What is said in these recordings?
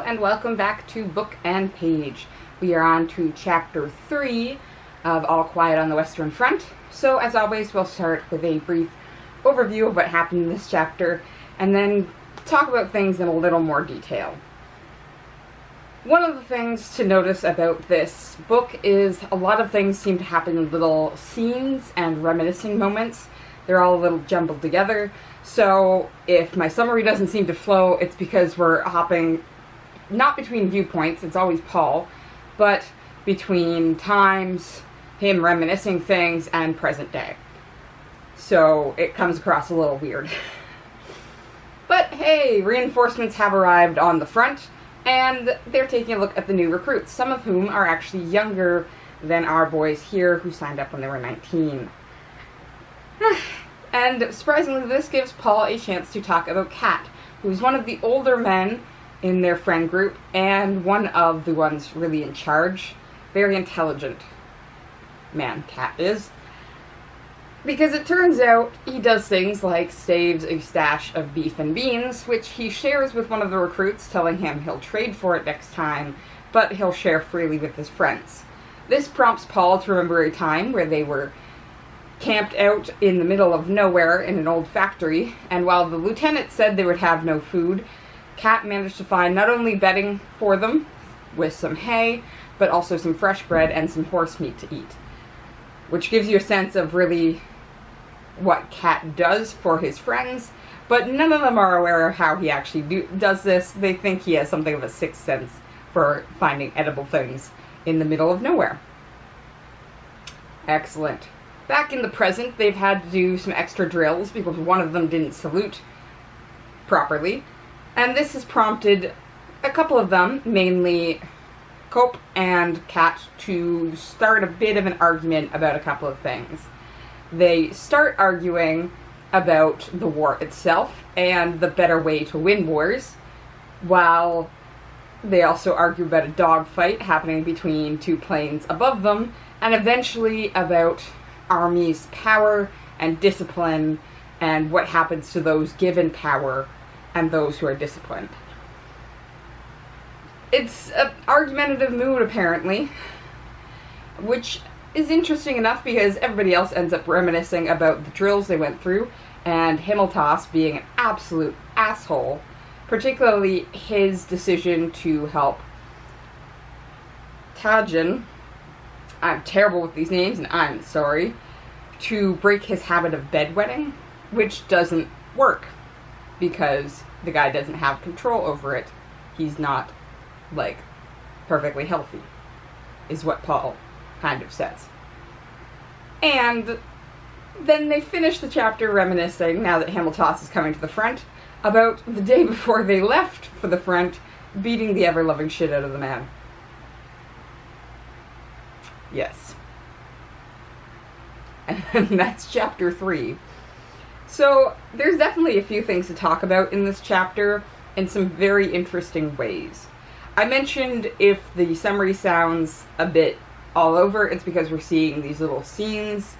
and welcome back to Book and Page. We are on to Chapter 3 of All Quiet on the Western Front. So, as always, we'll start with a brief overview of what happened in this chapter, and then talk about things in a little more detail. One of the things to notice about this book is a lot of things seem to happen in little scenes and reminiscing moments. They're all a little jumbled together, so if my summary doesn't seem to flow, it's because we're hopping not between viewpoints, it's always Paul, but between times, him reminiscing things, and present day. So it comes across a little weird. But hey, reinforcements have arrived on the front, and they're taking a look at the new recruits, some of whom are actually younger than our boys here who signed up when they were 19. And surprisingly, this gives Paul a chance to talk about Kat, who's one of the older men in their friend group, and one of the ones really in charge. Very intelligent man, Kat is. Because it turns out he does things like saves a stash of beef and beans, which he shares with one of the recruits, telling him he'll trade for it next time, but he'll share freely with his friends. This prompts Paul to remember a time where they were camped out in the middle of nowhere in an old factory, and while the lieutenant said they would have no food, Kat managed to find not only bedding for them with some hay, but also some fresh bread and some horse meat to eat. Which gives you a sense of really what Kat does for his friends, but none of them are aware of how he actually does this. They think he has something of a sixth sense for finding edible things in the middle of nowhere. Excellent. Back in the present, they've had to do some extra drills because one of them didn't salute properly, and this has prompted a couple of them, mainly Cope and Kat, to start a bit of an argument about a couple of things. They start arguing about the war itself and the better way to win wars, while they also argue about a dogfight happening between two planes above them, and eventually about armies' power and discipline and what happens to those given power and those who are disciplined. It's an argumentative mood, apparently, which is interesting enough because everybody else ends up reminiscing about the drills they went through, and Himmeltoss being an absolute asshole, particularly his decision to help Tajin, I'm terrible with these names and I'm sorry, to break his habit of bedwetting, which doesn't work because the guy doesn't have control over it. He's not, like, perfectly healthy, is what Paul kind of says. And then they finish the chapter reminiscing, now that Himmeltoss is coming to the front, about the day before they left for the front, beating the ever-loving shit out of the man. Yes. And that's chapter 3. So, there's definitely a few things to talk about in this chapter in some very interesting ways. I mentioned if the summary sounds a bit all over, it's because we're seeing these little scenes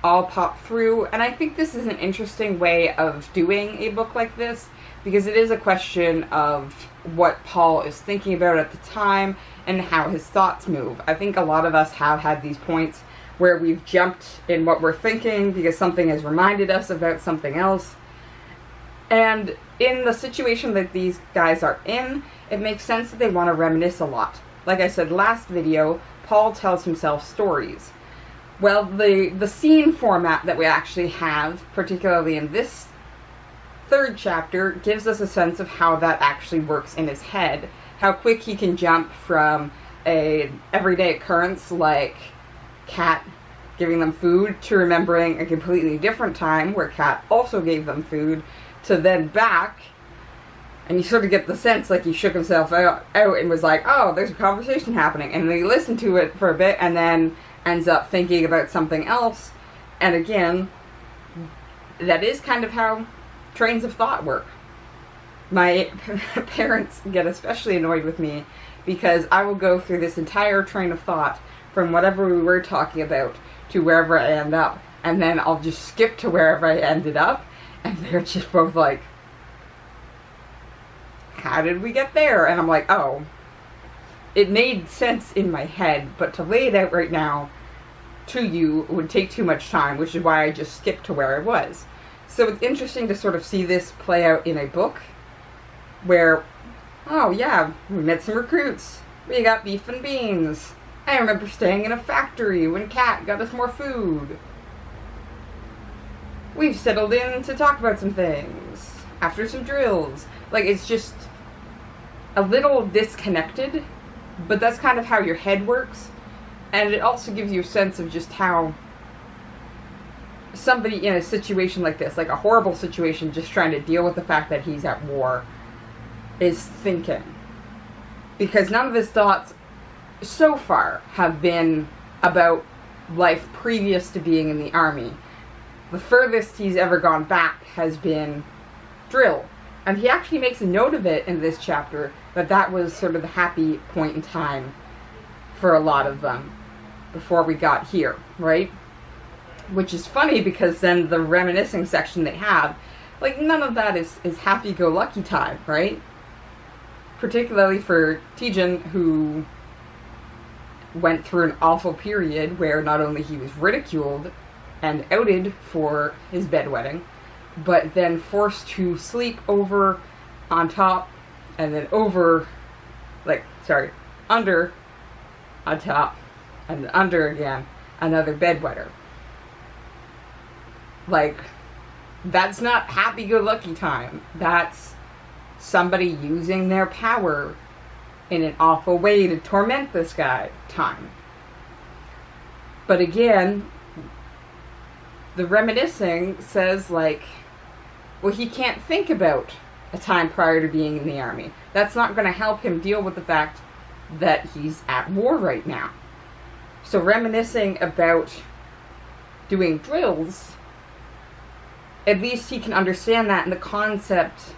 all pop through, and I think this is an interesting way of doing a book like this, because it is a question of what Paul is thinking about at the time and how his thoughts move. I think a lot of us have had these points where we've jumped in what we're thinking because something has reminded us about something else. And in the situation that these guys are in, it makes sense that they want to reminisce a lot. Like I said last video, Paul tells himself stories. Well, the scene format that we actually have, particularly in this third chapter, gives us a sense of how that actually works in his head. How quick he can jump from an everyday occurrence like Kat giving them food to remembering a completely different time where Kat also gave them food, to then back, and you sort of get the sense like he shook himself out and was like, oh, there's a conversation happening, and then he listened to it for a bit and then ends up thinking about something else. And again, that is kind of how trains of thought work. My parents get especially annoyed with me because I will go through this entire train of thought from whatever we were talking about to wherever I end up, and then I'll just skip to wherever I ended up, and they're just both like, how did we get there? And I'm like, oh, it made sense in my head, but to lay it out right now to you would take too much time, which is why I just skipped to where I was. So it's interesting to sort of see this play out in a book where, oh yeah, we met some recruits. We got beef and beans. I remember staying in a factory when Kat got us more food. We've settled in to talk about some things after some drills. Like, it's just a little disconnected, but that's kind of how your head works. And it also gives you a sense of just how somebody in a situation like this, like a horrible situation, just trying to deal with the fact that he's at war, is thinking. Because none of his thoughts so far have been about life previous to being in the army. The furthest he's ever gone back has been drill. And he actually makes a note of it in this chapter, that was sort of the happy point in time for a lot of them before we got here, right? Which is funny because then the reminiscing section they have, like, none of that is happy-go-lucky time, right? Particularly for Tejan, who went through an awful period where not only he was ridiculed and outed for his bedwetting, but then forced to sleep over on top and then under on top and under again, another bedwetter. Like, that's not happy-go-lucky time. That's somebody using their power in an awful way to torment this guy time. But again, the reminiscing says, like, well, he can't think about a time prior to being in the army. That's not going to help him deal with the fact that he's at war right now. So reminiscing about doing drills, at least he can understand that in the concept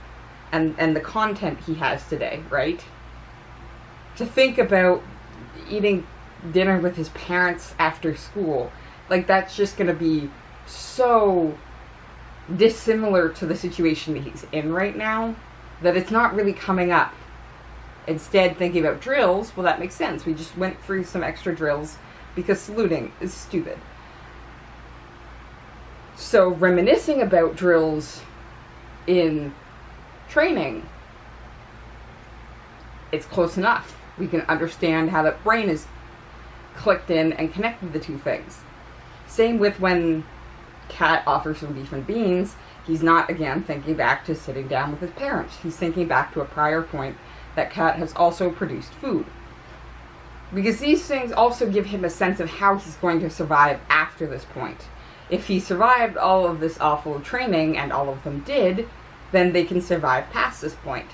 and the content he has today, right? To think about eating dinner with his parents after school, like, that's just going to be so dissimilar to the situation that he's in right now that it's not really coming up. Instead, thinking about drills, well, that makes sense. We just went through some extra drills because saluting is stupid. So reminiscing about drills in training, it's close enough. We can understand how that brain is clicked in and connected the two things. Same with when Kat offers some beef and beans. He's not, again, thinking back to sitting down with his parents. He's thinking back to a prior point that Kat has also produced food. Because these things also give him a sense of how he's going to survive after this point. If he survived all of this awful training, and all of them did, then they can survive past this point.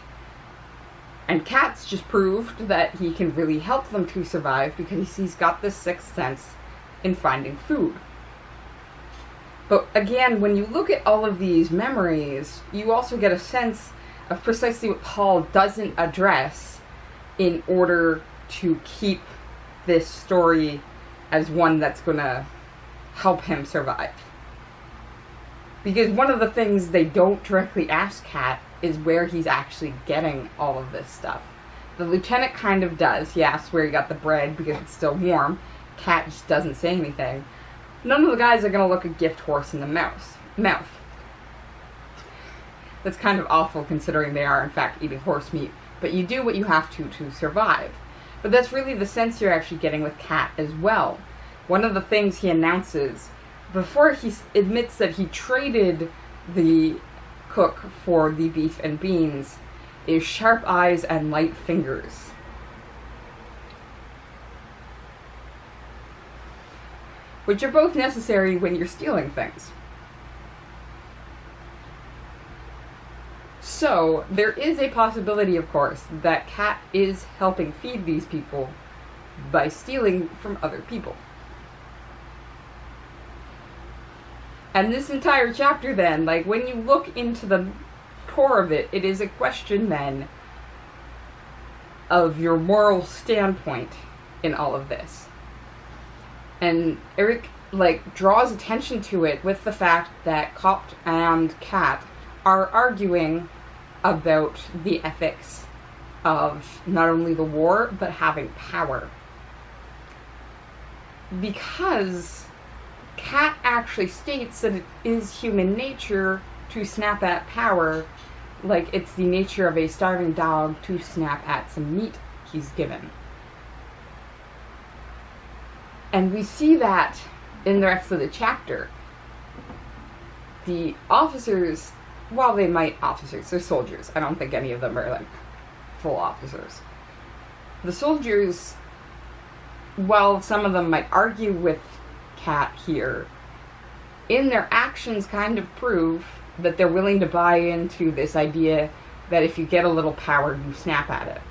And Kat's just proved that he can really help them to survive because he's got this sixth sense in finding food. But again, when you look at all of these memories, you also get a sense of precisely what Paul doesn't address in order to keep this story as one that's going to help him survive. Because one of the things they don't directly ask Kat is where he's actually getting all of this stuff. The lieutenant kind of does. He asks where he got the bread because it's still warm. Kat just doesn't say anything. None of the guys are going to look a gift horse in the mouth. That's kind of awful considering they are in fact eating horse meat. But you do what you have to survive. But that's really the sense you're actually getting with Kat as well. One of the things he announces, before he admits that he traded the cook for the beef and beans, is sharp eyes and light fingers. Which are both necessary when you're stealing things. So, there is a possibility, of course, that Kat is helping feed these people by stealing from other people. And this entire chapter then, like, when you look into the core of it, it is a question then of your moral standpoint in all of this. And Eric, like, draws attention to it with the fact that Copt and Kat are arguing about the ethics of not only the war, but having power. Because Cat actually states that it is human nature to snap at power, like it's the nature of a starving dog to snap at some meat he's given. And we see that in the rest of the chapter. The officers, while they might officers, they're soldiers. I don't think any of them are like full officers. The soldiers, while some of them might argue with Cat here, in their actions kind of prove that they're willing to buy into this idea that if you get a little power, you snap at it.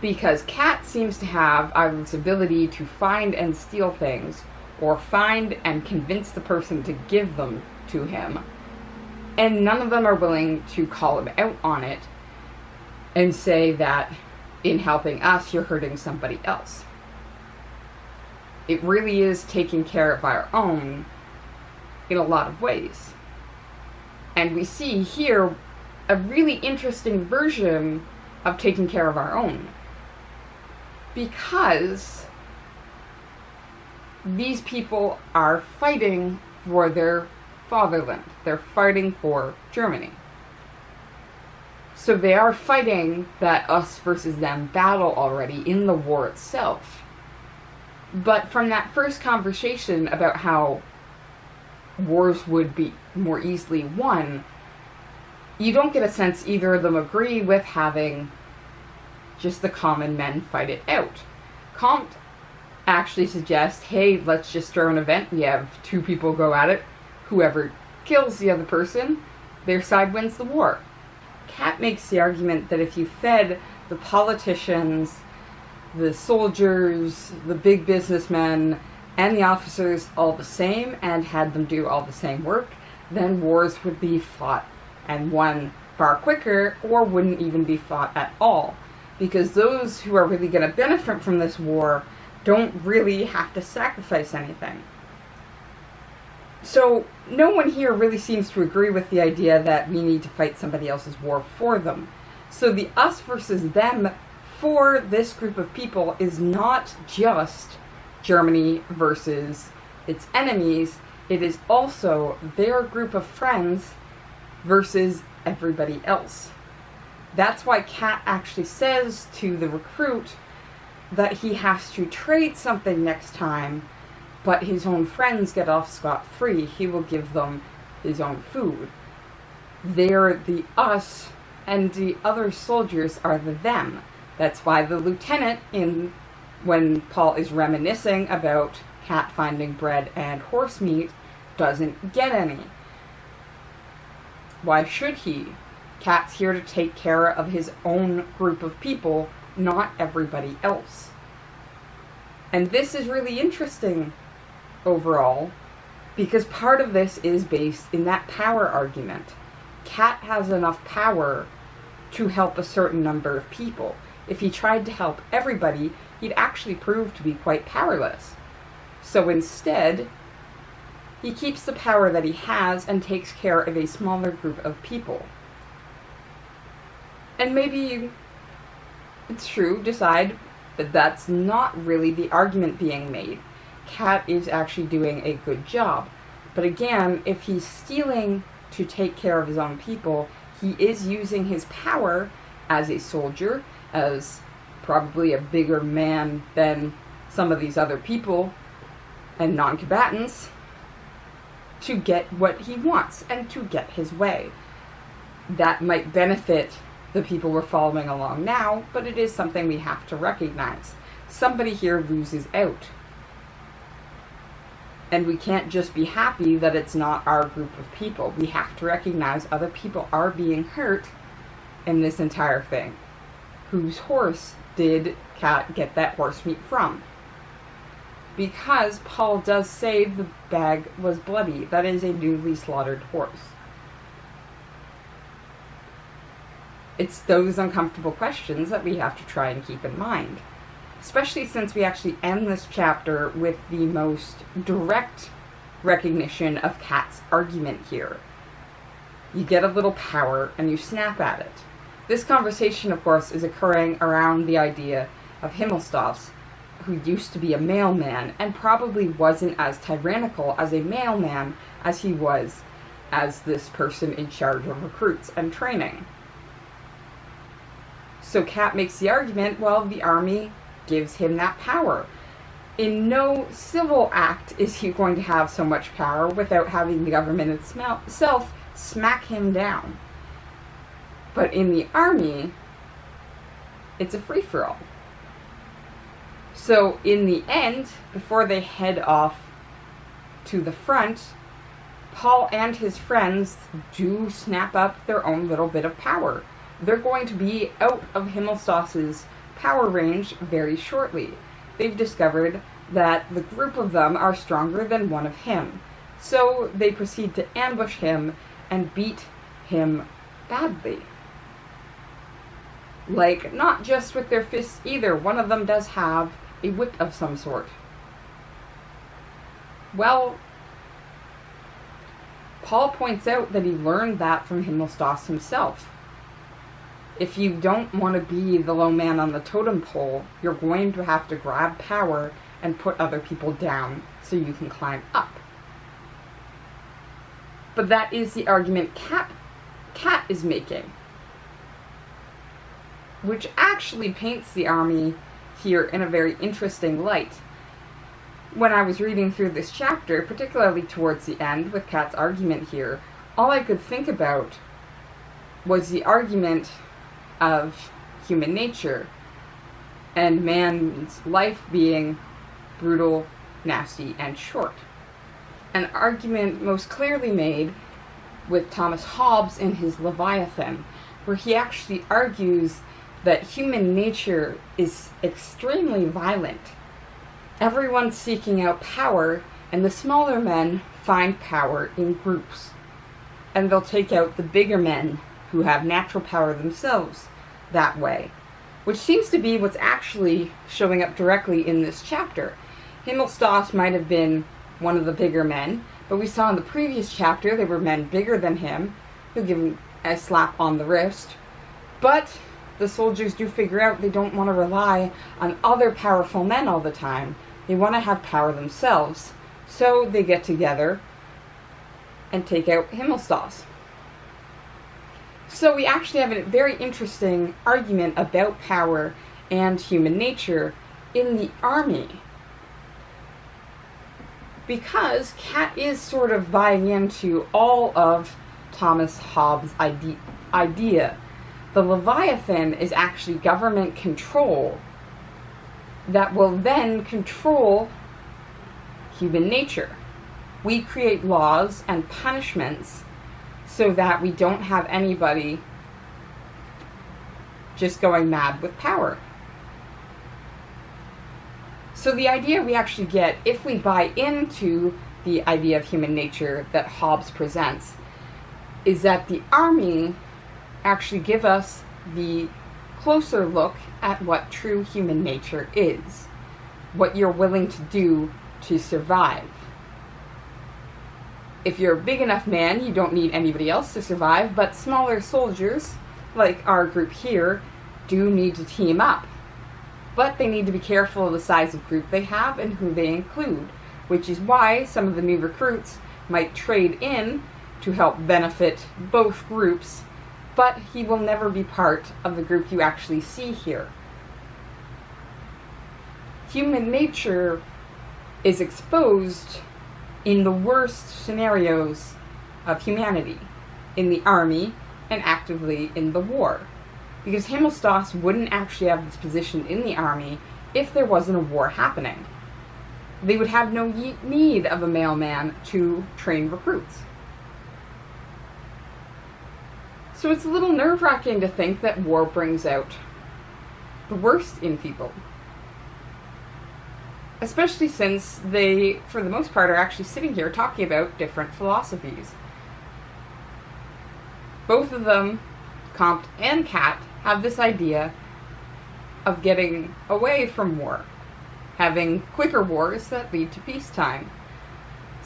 Because Cat seems to have either this ability to find and steal things, or find and convince the person to give them to him, and none of them are willing to call him out on it and say that in helping us, you're hurting somebody else. It really is taking care of our own in a lot of ways. And we see here a really interesting version of taking care of our own. Because these people are fighting for their fatherland. They're fighting for Germany. So they are fighting that us versus them battle already in the war itself. But from that first conversation about how wars would be more easily won, you don't get a sense either of them agree with having just the common men fight it out. Comte actually suggests, hey, let's just throw an event. We have two people go at it. Whoever kills the other person, their side wins the war. Cat makes the argument that if you fed the politicians, the soldiers, the big businessmen, and the officers all the same and had them do all the same work, then wars would be fought and won far quicker, or wouldn't even be fought at all. Because those who are really going to benefit from this war don't really have to sacrifice anything. So no one here really seems to agree with the idea that we need to fight somebody else's war for them. So the us versus them for this group of people is not just Germany versus its enemies. It is also their group of friends versus everybody else. That's why Cat actually says to the recruit that he has to trade something next time, but his own friends get off scot-free. He will give them his own food. They're the us, and the other soldiers are the them. That's why the lieutenant, when Paul is reminiscing about Cat finding bread and horse meat, doesn't get any. Why should he? Cat's here to take care of his own group of people, not everybody else. And this is really interesting overall, because part of this is based in that power argument. Cat has enough power to help a certain number of people. If he tried to help everybody, he'd actually prove to be quite powerless. So instead, he keeps the power that he has and takes care of a smaller group of people. And maybe it's true, decide that that's not really the argument being made. Cat is actually doing a good job. But again, if he's stealing to take care of his own people, he is using his power as a soldier, as probably a bigger man than some of these other people and non-combatants, to get what he wants and to get his way. That might benefit the people we're following along now, but it is something we have to recognize. Somebody here loses out. And we can't just be happy that it's not our group of people. We have to recognize other people are being hurt in this entire thing. Whose horse did Cat get that horse meat from? Because Paul does say the bag was bloody. That is a newly slaughtered horse. It's those uncomfortable questions that we have to try and keep in mind. Especially since we actually end this chapter with the most direct recognition of Cat's argument here. You get a little power and you snap at it. This conversation, of course, is occurring around the idea of Himmelstas, who used to be a mailman and probably wasn't as tyrannical as a mailman as he was as this person in charge of recruits and training. So Kat makes the argument, well, the army gives him that power. In no civil act is he going to have so much power without having the government itself smack him down. But in the army, it's a free-for-all. So in the end, before they head off to the front, Paul and his friends do snap up their own little bit of power. They're going to be out of Himmelstas's power range very shortly. They've discovered that the group of them are stronger than one of him. So they proceed to ambush him and beat him badly. Like, not just with their fists either. One of them does have a whip of some sort. Well, Paul points out that he learned that from Himmelstas himself. If you don't want to be the low man on the totem pole, you're going to have to grab power and put other people down so you can climb up. But that is the argument Kat is making, which actually paints the army here in a very interesting light. When I was reading through this chapter, particularly towards the end with Kat's argument here, all I could think about was the argument of human nature and man's life being brutal, nasty, and short. An argument most clearly made with Thomas Hobbes in his Leviathan, where he actually argues that human nature is extremely violent. Everyone's seeking out power, and the smaller men find power in groups. And they'll take out the bigger men who have natural power themselves that way, which seems to be what's actually showing up directly in this chapter. Himmelstas might have been one of the bigger men, but we saw in the previous chapter there were men bigger than him who give him a slap on the wrist. But the soldiers do figure out they don't want to rely on other powerful men all the time. They want to have power themselves. So they get together and take out Himmelstas. So we actually have a very interesting argument about power and human nature in the army. Because Kat is sort of buying into all of Thomas Hobbes' idea. The Leviathan is actually government control that will then control human nature. We create laws and punishments so that we don't have anybody just going mad with power. So the idea we actually get, if we buy into the idea of human nature that Hobbes presents, is that the army actually give us the closer look at what true human nature is, what you're willing to do to survive. If you're a big enough man, you don't need anybody else to survive, but smaller soldiers, like our group here, do need to team up. But they need to be careful of the size of group they have and who they include, which is why some of the new recruits might trade in to help benefit both groups, but he will never be part of the group you actually see here. Human nature is exposed in the worst scenarios of humanity, in the army and actively in the war. Because Himmelstas wouldn't actually have this position in the army if there wasn't a war happening. They would have no need of a mailman to train recruits. So it's a little nerve-wracking to think that war brings out the worst in people. Especially since they, for the most part, are actually sitting here talking about different philosophies. Both of them, Comte and Kat, have this idea of getting away from war, having quicker wars that lead to peacetime.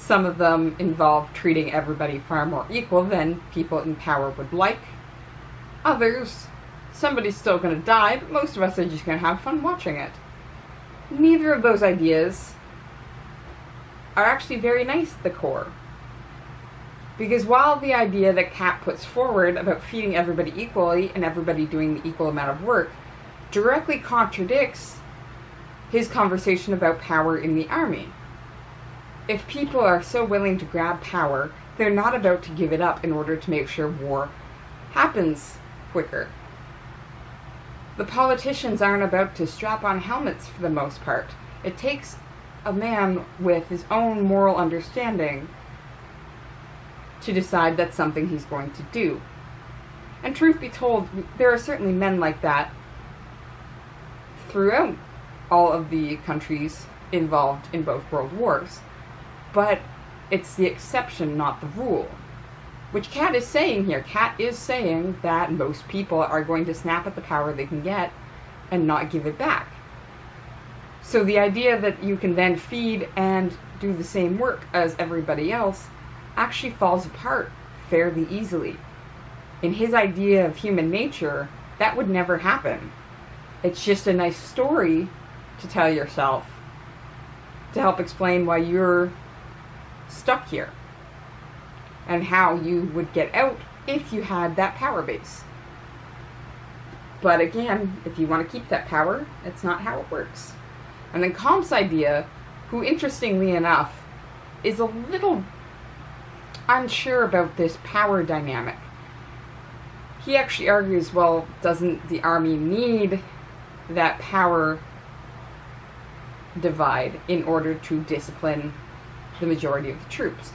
Some of them involve treating everybody far more equal than people in power would like. Others, somebody's still going to die, but most of us are just going to have fun watching it. Neither of those ideas are actually very nice at the core. Because while the idea that Cat puts forward about feeding everybody equally and everybody doing the equal amount of work directly contradicts his conversation about power in the army. If people are so willing to grab power, they're not about to give it up in order to make sure war happens quicker. The politicians aren't about to strap on helmets for the most part. It takes a man with his own moral understanding to decide that's something he's going to do. And truth be told, there are certainly men like that throughout all of the countries involved in both world wars. But it's the exception, not the rule. Which Cat is saying here. Cat is saying that most people are going to snap at the power they can get and not give it back. So the idea that you can then feed and do the same work as everybody else actually falls apart fairly easily. In his idea of human nature, that would never happen. It's just a nice story to tell yourself to help explain why you're stuck here and how you would get out if you had that power base. But again, if you want to keep that power, it's not how it works. And then Comte's idea, who interestingly enough is a little unsure about this power dynamic. He actually argues, well, doesn't the army need that power divide in order to discipline the majority of the troops?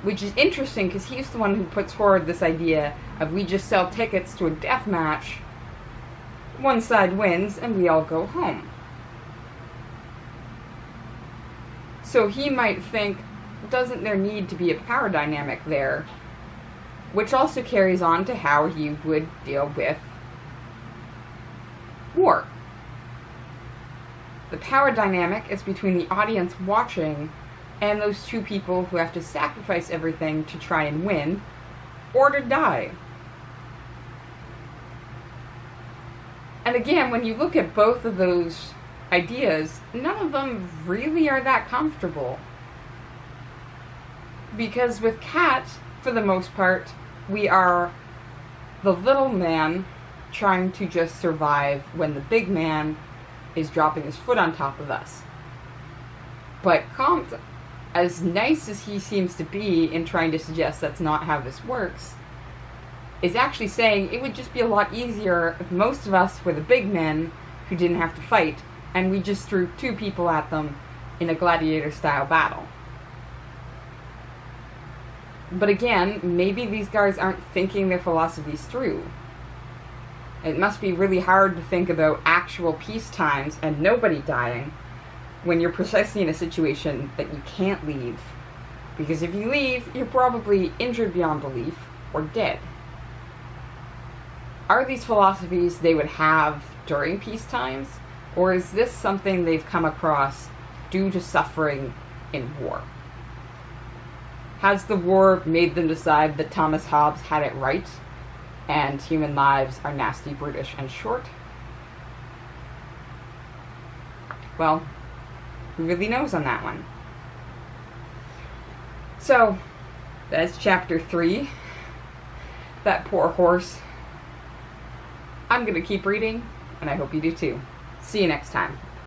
Which is interesting because he's the one who puts forward this idea of we just sell tickets to a death match, one side wins, and we all go home. So he might think, doesn't there need to be a power dynamic there? Which also carries on to how he would deal with war. The power dynamic is between the audience watching and those two people who have to sacrifice everything to try and win, or to die. And again, when you look at both of those ideas, none of them really are that comfortable. Because with Cat, for the most part, we are the little man trying to just survive when the big man is dropping his foot on top of us. But Comte, as nice as he seems to be in trying to suggest that's not how this works, is actually saying it would just be a lot easier if most of us were the big men who didn't have to fight, and we just threw two people at them in a gladiator-style battle. But again, maybe these guys aren't thinking their philosophies through. It must be really hard to think about actual peace times and nobody dying when you're precisely in a situation that you can't leave. Because if you leave, you're probably injured beyond belief or dead. Are these philosophies they would have during peace times? Or is this something they've come across due to suffering in war? Has the war made them decide that Thomas Hobbes had it right and human lives are nasty, brutish, and short? Well, who really knows on that one? So, that's chapter 3. That poor horse. I'm going to keep reading, and I hope you do too. See you next time.